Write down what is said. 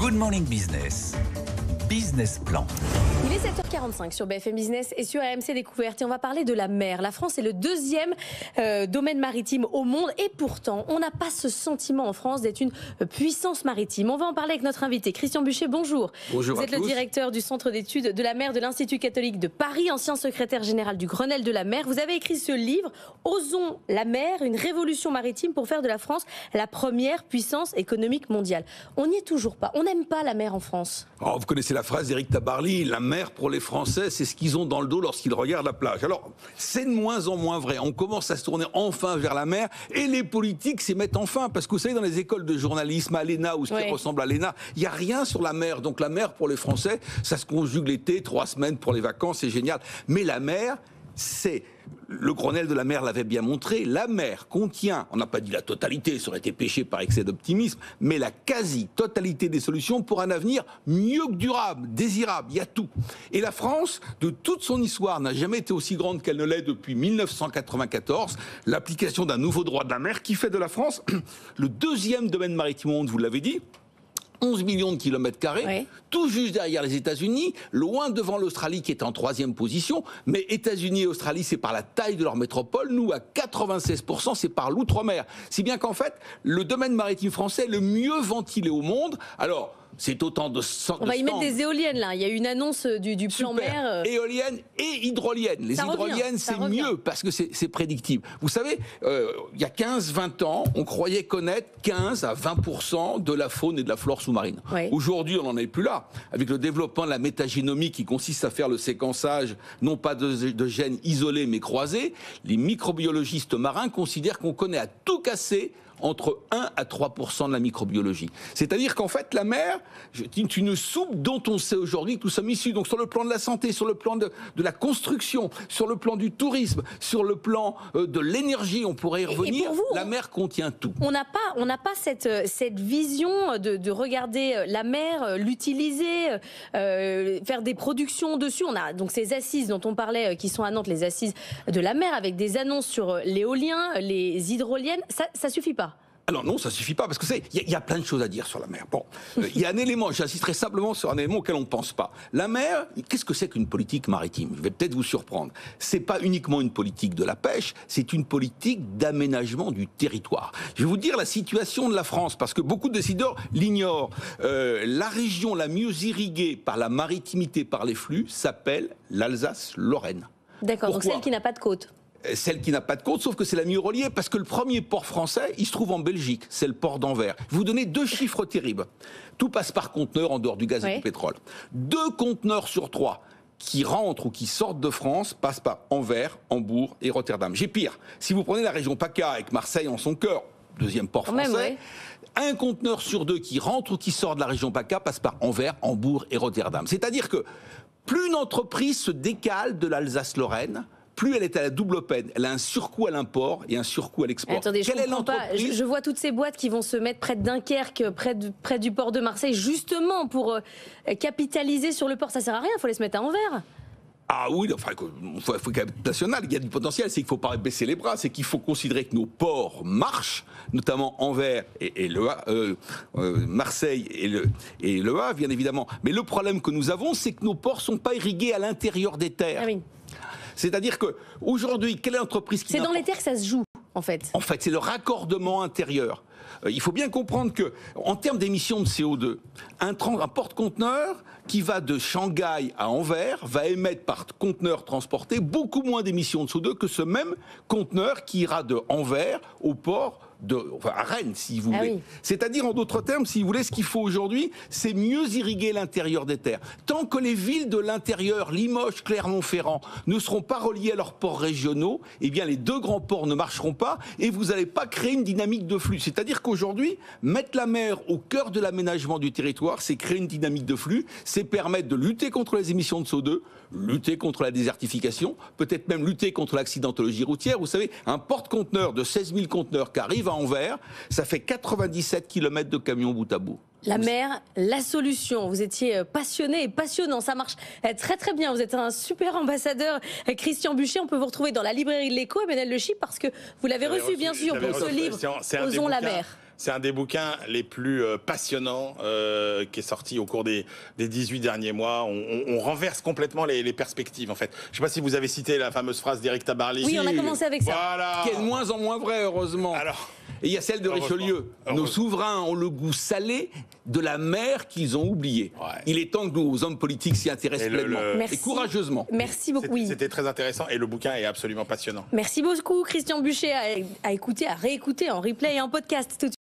Good Morning Business. Business Plan. Il est 7h45 sur BFM Business et sur AMC Découverte et on va parler de la mer. La France est le deuxième domaine maritime au monde et pourtant on n'a pas ce sentiment en France d'être une puissance maritime. On va en parler avec notre invité Christian Buchet, bonjour. Bonjour. Vous êtes le directeur du Centre d'études de la mer de l'Institut catholique de Paris, ancien secrétaire général du Grenelle de la mer. Vous avez écrit ce livre, Osons la mer, une révolution maritime pour faire de la France la première puissance économique mondiale. On n'y est toujours pas, on n'aime pas la mer en France. Alors, vous connaissez la phrase d'Éric Tabarly, la mer pour les Français, c'est ce qu'ils ont dans le dos lorsqu'ils regardent la plage. Alors, c'est de moins en moins vrai. On commence à se tourner enfin vers la mer et les politiques s'y mettent enfin. Parce que vous savez, dans les écoles de journalisme, à l'ENA ou ce qui ressemble à l'ENA, il n'y a rien sur la mer. Donc la mer pour les Français, ça se conjugue l'été, 3 semaines pour les vacances, c'est génial. Mais la mer, c'est... Le Grenelle de la mer l'avait bien montré, la mer contient, on n'a pas dit la totalité, ça aurait été péché par excès d'optimisme, mais la quasi-totalité des solutions pour un avenir mieux que durable, désirable, il y a tout. Et la France, de toute son histoire, n'a jamais été aussi grande qu'elle ne l'est depuis 1994, l'application d'un nouveau droit de la mer qui fait de la France le deuxième domaine maritime au monde, vous l'avez dit, 11 millions de kilomètres carrés, tout juste derrière les États-Unis, loin devant l'Australie qui est en 3e position, mais États-Unis et Australie, c'est par la taille de leur métropole, nous à 96%, c'est par l'outre-mer. Si bien qu'en fait, le domaine maritime français est le mieux ventilé au monde. Alors, c'est autant de... On va y mettre des éoliennes là, il y a une annonce du plan mer. Éoliennes et hydroliennes. Les hydroliennes, c'est mieux parce que c'est prédictible. Vous savez, il y a 15-20 ans, on croyait connaître 15 à 20% de la faune et de la flore sous-marine. Aujourd'hui, on n'en est plus là. Avec le développement de la métagénomie qui consiste à faire le séquençage, non pas de gènes isolés mais croisés, les microbiologistes marins considèrent qu'on connaît à tout casser entre 1 à 3% de la microbiologie. C'est-à-dire qu'en fait, la mer est une soupe dont on sait aujourd'hui que nous sommes issus. Donc sur le plan de la santé, sur le plan de la construction, sur le plan du tourisme, sur le plan de l'énergie, on pourrait y revenir, vous, la mer contient tout. On n'a pas cette vision de regarder la mer, l'utiliser, faire des productions dessus. On a donc ces assises dont on parlait, qui sont à Nantes, les assises de la mer, avec des annonces sur l'éolien, les hydroliennes. Ça suffit pas. Alors non, ça suffit pas, parce que il y a plein de choses à dire sur la mer. Bon, il y a un élément, j'insisterai simplement sur un élément auquel on ne pense pas. La mer, qu'est-ce que c'est qu'une politique maritime? Je vais peut-être vous surprendre. C'est pas uniquement une politique de la pêche, c'est une politique d'aménagement du territoire. Je vais vous dire la situation de la France, parce que beaucoup de décideurs l'ignorent. La région la mieux irriguée par la maritimité, par les flux, s'appelle l'Alsace-Lorraine. D'accord, donc celle qui n'a pas de côte. Celle qui n'a pas de côte, sauf que c'est la mieux reliée, parce que le premier port français, il se trouve en Belgique, c'est le port d'Anvers. Je vais vous donner 2 chiffres terribles. Tout passe par conteneur en dehors du gaz et du pétrole. 2 conteneurs sur 3 qui rentrent ou qui sortent de France passent par Anvers, Hambourg et Rotterdam. J'ai pire, si vous prenez la région PACA avec Marseille en son cœur, deuxième port français, un conteneur sur 2 qui rentre ou qui sort de la région PACA passe par Anvers, Hambourg et Rotterdam. C'est-à-dire que plus une entreprise se décale de l'Alsace-Lorraine, plus elle est à la double peine. Elle a un surcoût à l'import et un surcoût à l'export. Attendez, je vois toutes ces boîtes qui vont se mettre près de Dunkerque, près du port de Marseille, justement pour capitaliser sur le port. Ça sert à rien, il faut les se mettre à Anvers. Ah oui, enfin, il faut national, il y a du potentiel, c'est qu'il ne faut pas baisser les bras, c'est qu'il faut considérer que nos ports marchent, notamment Anvers et Marseille et le Havre, bien évidemment. Mais le problème que nous avons, c'est que nos ports ne sont pas irrigués à l'intérieur des terres. Ah oui. C'est-à-dire qu'aujourd'hui, quelle est l'entreprise qui... C'est dans les terres que ça se joue, en fait. En fait, c'est le raccordement intérieur. Il faut bien comprendre que, en termes d'émissions de CO2, un porte-conteneur qui va de Shanghai à Anvers va émettre par conteneur transporté beaucoup moins d'émissions de CO2 que ce même conteneur qui ira de Anvers au port à Rennes, si vous voulez. Oui. C'est-à-dire, en d'autres termes, si vous voulez, ce qu'il faut aujourd'hui, c'est mieux irriguer l'intérieur des terres. Tant que les villes de l'intérieur, Limoges, Clermont-Ferrand, ne seront pas reliées à leurs ports régionaux, eh bien, les 2 grands ports ne marcheront pas et vous n'allez pas créer une dynamique de flux. C'est-à-dire qu'aujourd'hui, mettre la mer au cœur de l'aménagement du territoire, c'est créer une dynamique de flux, c'est permettre de lutter contre les émissions de CO2, lutter contre la désertification, peut-être même lutter contre l'accidentologie routière. Vous savez, un porte-conteneur de 16 000 conteneurs qui arrive à Anvers, ça fait 97 km de camions bout à bout. La mer, la solution. Vous étiez passionné et passionnant. Ça marche très très bien. Vous êtes un super ambassadeur. Christian Buchet, on peut vous retrouver dans la librairie de l'Écho, Emmanuel Le Chypre, parce que vous l'avez reçu bien sûr pour ce livre, Osons la mer. C'est un des bouquins les plus passionnants qui est sorti au cours des 18 derniers mois. On renverse complètement les perspectives, en fait. Je ne sais pas si vous avez cité la fameuse phrase d'Éric Tabarly. Oui, on a commencé avec ça. Voilà. Qui est de moins en moins vrai, heureusement. Alors, et il y a celle de Richelieu. Nos souverains ont le goût salé de la mer qu'ils ont oublié. Ouais. Il est temps que nos hommes politiques s'y intéressent pleinement. Merci. Et courageusement. Merci beaucoup. Oui. C'était très intéressant et le bouquin est absolument passionnant. Merci beaucoup, Christian Buchet, à écouter, à réécouter en replay et en podcast tout de suite.